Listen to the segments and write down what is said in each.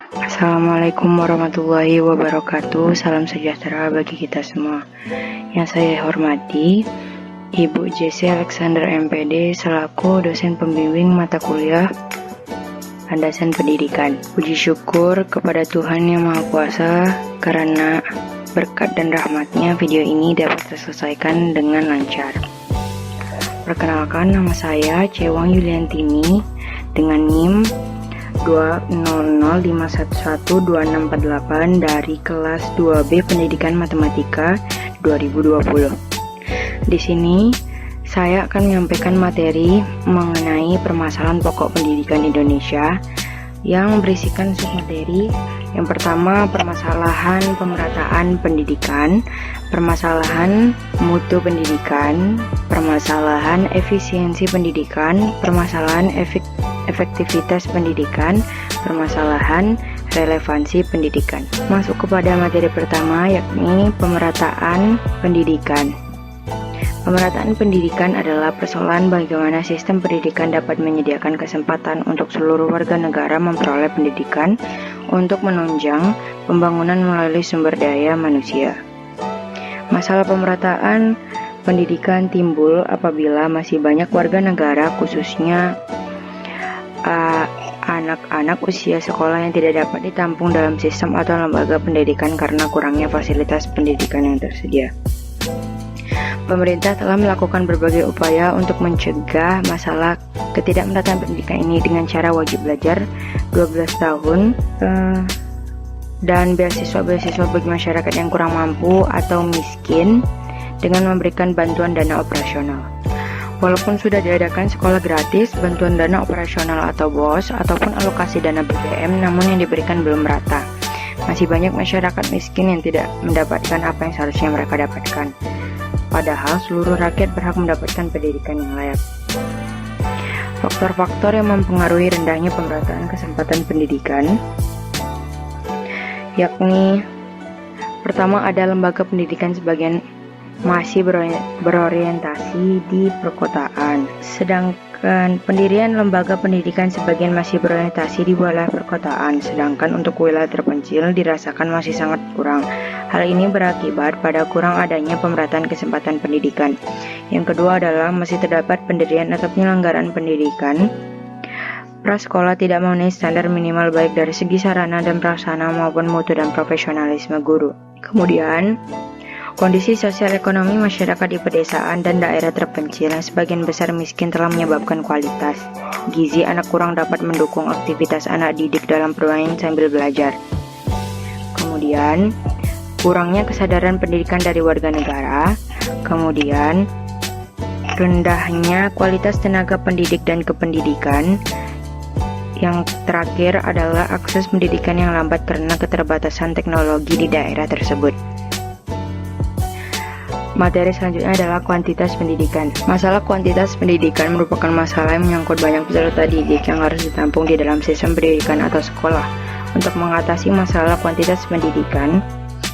Assalamualaikum warahmatullahi wabarakatuh. Salam sejahtera bagi kita semua. Yang saya hormati Ibu Jessie Alexander MPD selaku dosen pembimbing mata kuliah Landasan Pendidikan. Puji syukur kepada Tuhan Yang Maha Kuasa karena berkat dan rahmatnya video ini dapat terselesaikan dengan lancar. Perkenalkan, nama saya Cewang Yuliantini dengan NIM 20051112648 dari kelas 2B Pendidikan Matematika 2020. Di sini saya akan menyampaikan materi mengenai permasalahan pokok pendidikan Indonesia yang berisikan submateri. Yang pertama, permasalahan pemerataan pendidikan, permasalahan mutu pendidikan, permasalahan efisiensi pendidikan, permasalahan efektivitas pendidikan, permasalahan relevansi pendidikan. Masuk kepada materi pertama, yakni pemerataan pendidikan. Pemerataan pendidikan adalah persoalan bagaimana sistem pendidikan dapat menyediakan kesempatan untuk seluruh warga negara memperoleh pendidikan untuk menunjang pembangunan melalui sumber daya manusia. Masalah pemerataan pendidikan timbul apabila masih banyak warga negara, khususnya anak-anak usia sekolah yang tidak dapat ditampung dalam sistem atau lembaga pendidikan karena kurangnya fasilitas pendidikan yang tersedia. Pemerintah telah melakukan berbagai upaya untuk mencegah masalah ketidakmerataan pendidikan ini dengan cara wajib belajar 12 tahun dan beasiswa bagi masyarakat yang kurang mampu atau miskin dengan memberikan bantuan dana operasional. Walaupun sudah diadakan sekolah gratis, bantuan dana operasional atau BOS, ataupun alokasi dana BBM, namun yang diberikan belum merata. Masih banyak masyarakat miskin yang tidak mendapatkan apa yang seharusnya mereka dapatkan. Padahal seluruh rakyat berhak mendapatkan pendidikan yang layak. Faktor-faktor yang mempengaruhi rendahnya pemerataan kesempatan pendidikan, yakni pertama ada lembaga pendidikan sebagian masih berorientasi di perkotaan, sedangkan pendirian lembaga pendidikan sebagian masih berorientasi di wilayah perkotaan, sedangkan untuk wilayah terpencil dirasakan masih sangat kurang. Hal ini berakibat pada kurang adanya pemerataan kesempatan pendidikan. Yang kedua adalah masih terdapat pendirian atau penyelenggaraan pendidikan prasekolah tidak memenuhi standar minimal baik dari segi sarana dan prasarana maupun mutu dan profesionalisme guru. Kemudian, kondisi sosial ekonomi masyarakat di pedesaan dan daerah terpencil yang sebagian besar miskin telah menyebabkan kualitas gizi anak kurang dapat mendukung aktivitas anak didik dalam bermain sambil belajar. Kemudian, kurangnya kesadaran pendidikan dari warga negara. Kemudian, rendahnya kualitas tenaga pendidik dan kependidikan. Yang terakhir adalah akses pendidikan yang lambat karena keterbatasan teknologi di daerah tersebut. Materi selanjutnya adalah kuantitas pendidikan. Masalah kuantitas pendidikan merupakan masalah yang menyangkut banyak peserta didik yang harus ditampung di dalam sistem pendidikan atau sekolah. Untuk mengatasi masalah kuantitas pendidikan,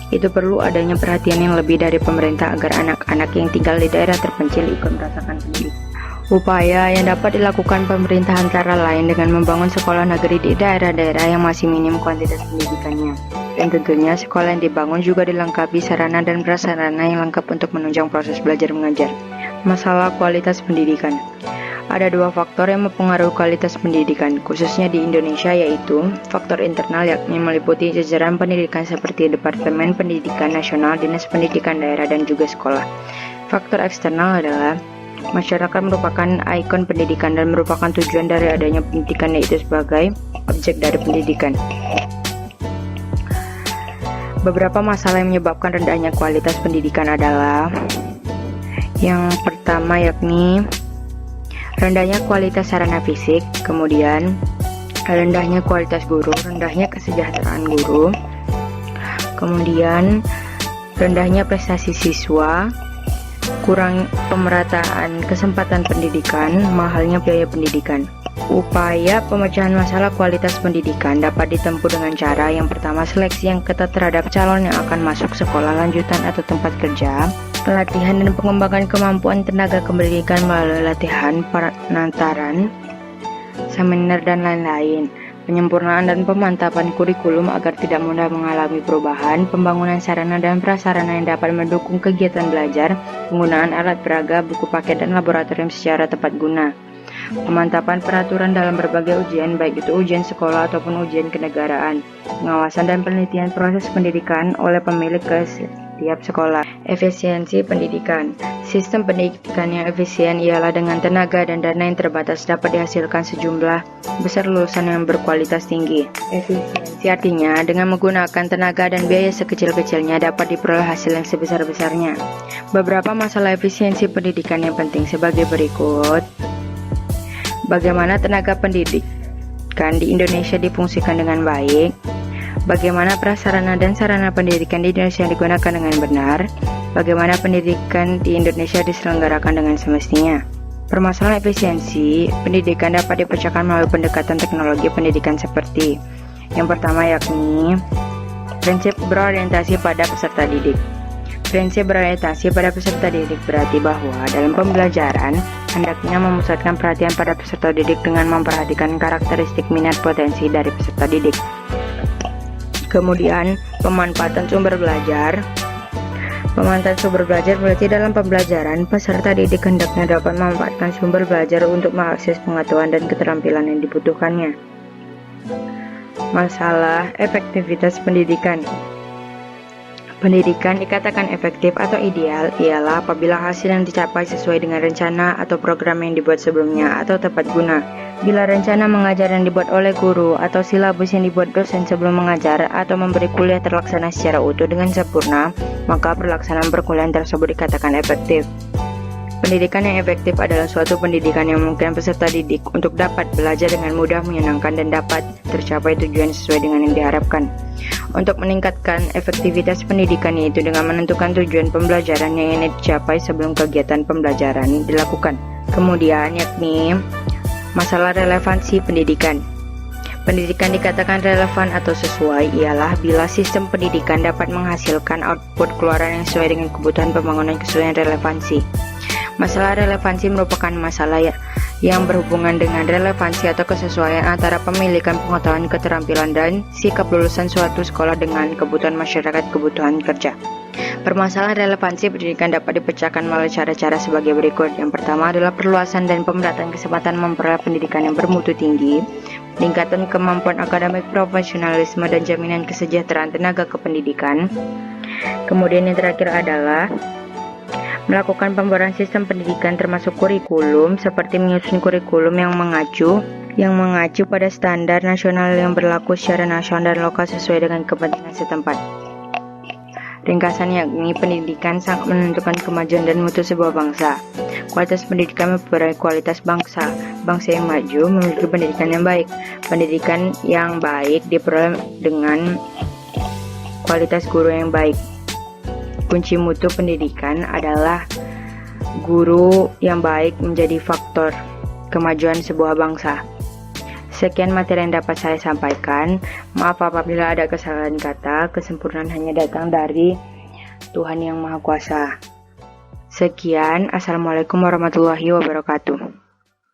itu perlu adanya perhatian yang lebih dari pemerintah agar anak-anak yang tinggal di daerah terpencil ikut merasakan pendidikan. Upaya yang dapat dilakukan pemerintah antara lain dengan membangun sekolah negeri di daerah-daerah yang masih minim kuantitas pendidikannya. Dan tentunya sekolah yang dibangun juga dilengkapi sarana dan prasarana yang lengkap untuk menunjang proses belajar mengajar. Masalah kualitas pendidikan. Ada dua faktor yang mempengaruhi kualitas pendidikan, khususnya di Indonesia, yaitu faktor internal yakni meliputi jajaran pendidikan seperti Departemen Pendidikan Nasional, Dinas Pendidikan Daerah, dan juga sekolah. Faktor eksternal adalah masyarakat merupakan ikon pendidikan dan merupakan tujuan dari adanya pendidikan, yaitu sebagai objek dari pendidikan. Beberapa masalah yang menyebabkan rendahnya kualitas pendidikan adalah yang pertama yakni rendahnya kualitas sarana fisik, kemudian rendahnya kualitas guru, rendahnya kesejahteraan guru, kemudian rendahnya prestasi siswa, kurang pemerataan kesempatan pendidikan, mahalnya biaya pendidikan. Upaya pemecahan masalah kualitas pendidikan dapat ditempuh dengan cara yang pertama, seleksi yang ketat terhadap calon yang akan masuk sekolah lanjutan atau tempat kerja, pelatihan dan pengembangan kemampuan tenaga pendidikan melalui latihan penantaran, seminar, dan lain-lain. penyempurnaan dan pemantapan kurikulum agar tidak mudah mengalami perubahan, pembangunan sarana dan prasarana yang dapat mendukung kegiatan belajar, penggunaan alat peraga, buku paket, dan laboratorium secara tepat guna. Pemantapan peraturan dalam berbagai ujian, baik itu ujian sekolah ataupun ujian kenegaraan. Pengawasan dan penelitian proses pendidikan oleh pemilik ke setiap sekolah. Efisiensi pendidikan. Sistem pendidikan yang efisien ialah dengan tenaga dan dana yang terbatas dapat dihasilkan sejumlah besar lulusan yang berkualitas tinggi. Efisiensi artinya dengan menggunakan tenaga dan biaya sekecil-kecilnya dapat diperoleh hasil yang sebesar-besarnya. Beberapa masalah efisiensi pendidikan yang penting sebagai berikut. Bagaimana tenaga pendidikan di Indonesia difungsikan dengan baik? Bagaimana prasarana dan sarana pendidikan di Indonesia digunakan dengan benar? Bagaimana pendidikan di Indonesia diselenggarakan dengan semestinya? Permasalahan efisiensi pendidikan dapat dipecahkan melalui pendekatan teknologi pendidikan seperti yang pertama yakni prinsip berorientasi pada peserta didik. Prinsip berorientasi pada peserta didik berarti bahwa dalam pembelajaran hendaknya memusatkan perhatian pada peserta didik dengan memperhatikan karakteristik minat potensi dari peserta didik. Kemudian, pemanfaatan sumber belajar. Pemanfaatan sumber belajar berarti dalam pembelajaran, peserta didik hendaknya dapat memanfaatkan sumber belajar untuk mengakses pengetahuan dan keterampilan yang dibutuhkannya. Masalah efektivitas pendidikan. Pendidikan dikatakan efektif atau ideal ialah apabila hasil yang dicapai sesuai dengan rencana atau program yang dibuat sebelumnya atau tepat guna. Bila rencana mengajar yang dibuat oleh guru atau silabus yang dibuat dosen sebelum mengajar atau memberi kuliah terlaksana secara utuh dengan sempurna, maka pelaksanaan perkuliahan tersebut dikatakan efektif. Pendidikan yang efektif adalah suatu pendidikan yang memungkinkan peserta didik untuk dapat belajar dengan mudah, menyenangkan, dan dapat tercapai tujuan sesuai dengan yang diharapkan. Untuk meningkatkan efektivitas pendidikan yaitu dengan menentukan tujuan pembelajaran yang ingin dicapai sebelum kegiatan pembelajaran dilakukan. Kemudian yakni masalah relevansi pendidikan. Pendidikan dikatakan relevan atau sesuai ialah bila sistem pendidikan dapat menghasilkan output keluaran yang sesuai dengan kebutuhan pembangunan kesesuaian relevansi. Masalah relevansi merupakan masalah yang berhubungan dengan relevansi atau kesesuaian antara pemilikan pengetahuan, keterampilan, dan sikap lulusan suatu sekolah dengan kebutuhan masyarakat, kebutuhan kerja. Permasalahan relevansi pendidikan dapat dipecahkan melalui cara-cara sebagai berikut. Yang pertama adalah perluasan dan pemerataan kesempatan memperoleh pendidikan yang bermutu tinggi, peningkatan kemampuan akademik, profesionalisme, dan jaminan kesejahteraan tenaga kependidikan. Kemudian yang terakhir adalah melakukan pembaruan sistem pendidikan termasuk kurikulum, seperti menyusun kurikulum yang mengacu pada standar nasional yang berlaku secara nasional dan lokal sesuai dengan kepentingan setempat. Ringkasan yakni pendidikan sangat menentukan kemajuan dan mutu sebuah bangsa. Kualitas pendidikan memperoleh kualitas bangsa. Bangsa yang maju memiliki pendidikan yang baik. Pendidikan yang baik diperoleh dengan kualitas guru yang baik. Kunci mutu pendidikan adalah guru yang baik menjadi faktor kemajuan sebuah bangsa. Sekian materi yang dapat saya sampaikan. Maaf apabila ada kesalahan kata. Kesempurnaan hanya datang dari Tuhan Yang Maha Kuasa. Sekian, Assalamualaikum warahmatullahi wabarakatuh.